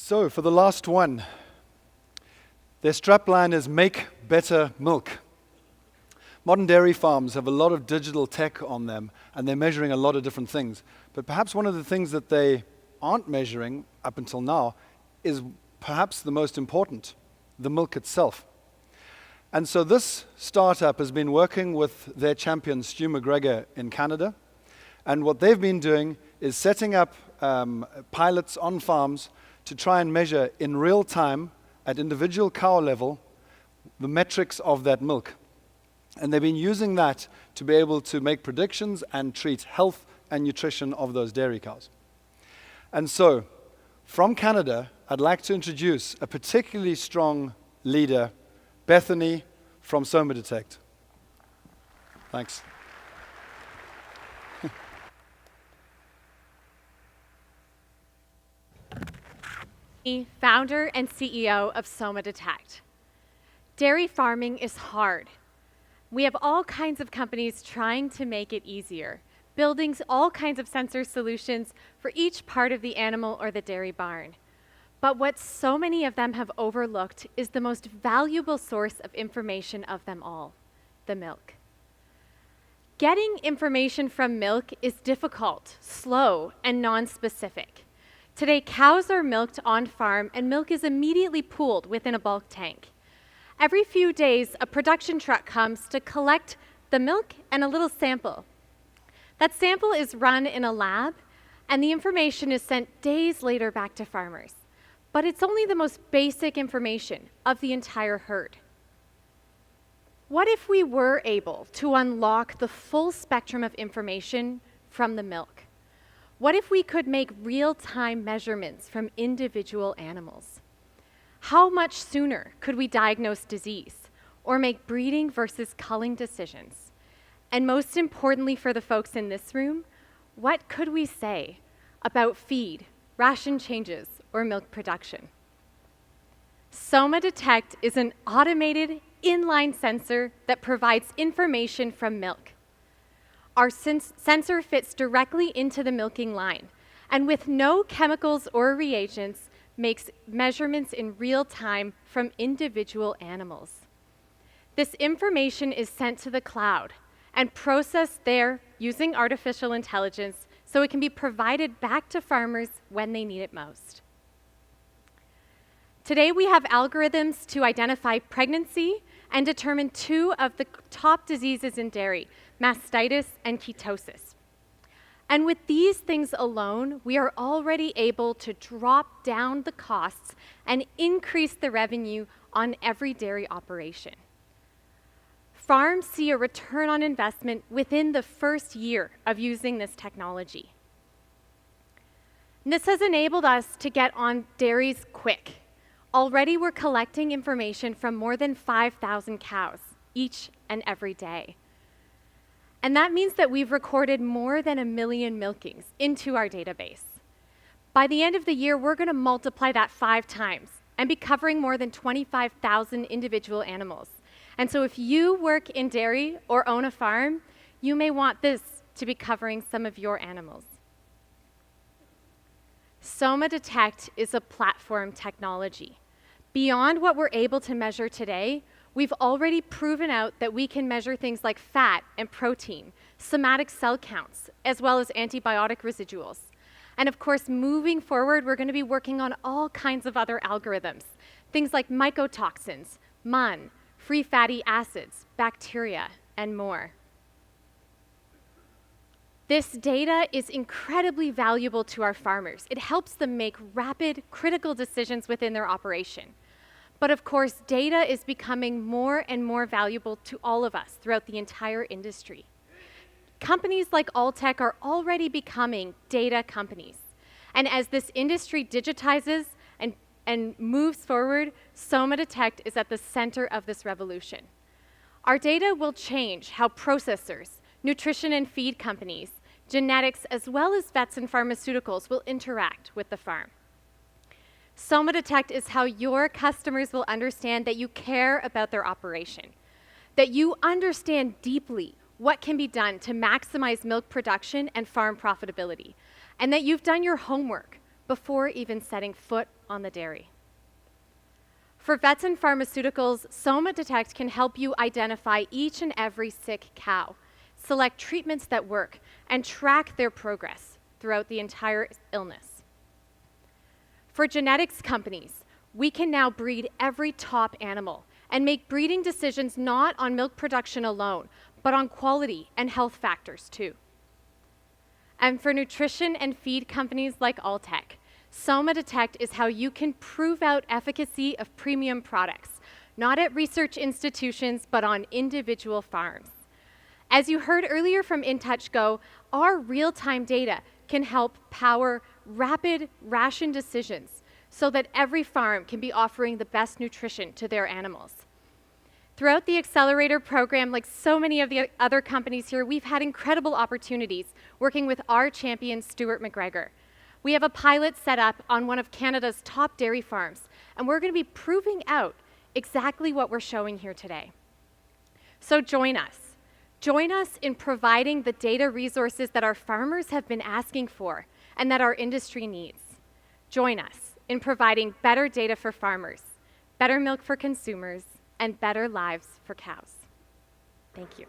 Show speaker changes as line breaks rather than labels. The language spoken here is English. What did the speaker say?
So, for the last one, their strapline is "Make Better Milk." Modern dairy farms have a lot of digital tech on them, and they're measuring a lot of different things. But perhaps one of the things that they aren't measuring up until now is perhaps the most important, the milk itself. And so this startup has been working with their champion, Stu McGregor, in Canada. And what they've been doing is setting up pilots on farms to try and measure in real time, at individual cow level, the metrics of that milk. And they've been using that to be able to make predictions and treat health and nutrition of those dairy cows. And so, from Canada, I'd like to introduce a particularly strong leader, Bethany from SomaDetect. Thanks.
Founder and CEO of SomaDetect. Dairy farming is hard. We have all kinds of companies trying to make it easier, building all kinds of sensor solutions for each part of the animal or the dairy barn. But what so many of them have overlooked is the most valuable source of information of them all, the milk. Getting information from milk is difficult, slow, and non-specific. Today, cows are milked on farm, and milk is immediately pooled within a bulk tank. Every few days, a production truck comes to collect the milk and a little sample. That sample is run in a lab, and the information is sent days later back to farmers. But it's only the most basic information of the entire herd. What if we were able to unlock the full spectrum of information from the milk? What if we could make real-time measurements from individual animals? How much sooner could we diagnose disease or make breeding versus culling decisions? And most importantly for the folks in this room, what could we say about feed, ration changes, or milk production? SomaDetect is an automated inline sensor that provides information from milk. Our sensor fits directly into the milking line, and with no chemicals or reagents, makes measurements in real time from individual animals. This information is sent to the cloud and processed there using artificial intelligence so it can be provided back to farmers when they need it most. Today we have algorithms to identify pregnancy and determine two of the top diseases in dairy, mastitis and ketosis. And with these things alone, we are already able to drop down the costs and increase the revenue on every dairy operation. Farms see a return on investment within the first year of using this technology. And this has enabled us to get on dairies quick. Already we're collecting information from more than 5,000 cows each and every day. And that means that we've recorded more than 1 million milkings into our database. By the end of the year, we're going to multiply that 5 times and be covering more than 25,000 individual animals. And so if you work in dairy or own a farm, you may want this to be covering some of your animals. SomaDetect is a platform technology. Beyond what we're able to measure today, we've already proven out that we can measure things like fat and protein, somatic cell counts, as well as antibiotic residuals. And of course, moving forward, we're going to be working on all kinds of other algorithms, things like mycotoxins, MUN, free fatty acids, bacteria, and more. This data is incredibly valuable to our farmers. It helps them make rapid, critical decisions within their operation. But of course, data is becoming more and more valuable to all of us throughout the entire industry. Companies like Alltech are already becoming data companies. And as this industry digitizes and moves forward, SomaDetect is at the center of this revolution. Our data will change how processors, nutrition and feed companies, genetics, as well as vets and pharmaceuticals will interact with the farm. SomaDetect is how your customers will understand that you care about their operation, that you understand deeply what can be done to maximize milk production and farm profitability, and that you've done your homework before even setting foot on the dairy. For vets and pharmaceuticals, SomaDetect can help you identify each and every sick cow, select treatments that work, and track their progress throughout the entire illness. For genetics companies, we can now breed every top animal and make breeding decisions not on milk production alone, but on quality and health factors too. And for nutrition and feed companies like Alltech, SomaDetect is how you can prove out efficacy of premium products, not at research institutions, but on individual farms. As you heard earlier from InTouch Go, our real-time data can help power rapid ration decisions so that every farm can be offering the best nutrition to their animals. Throughout the Accelerator program, like so many of the other companies here, we've had incredible opportunities working with our champion, Stuart McGregor. We have a pilot set up on one of Canada's top dairy farms, and we're going to be proving out exactly what we're showing here today. So join us. Join us in providing the data resources that our farmers have been asking for and that our industry needs. Join us in providing better data for farmers, better milk for consumers, and better lives for cows. Thank you.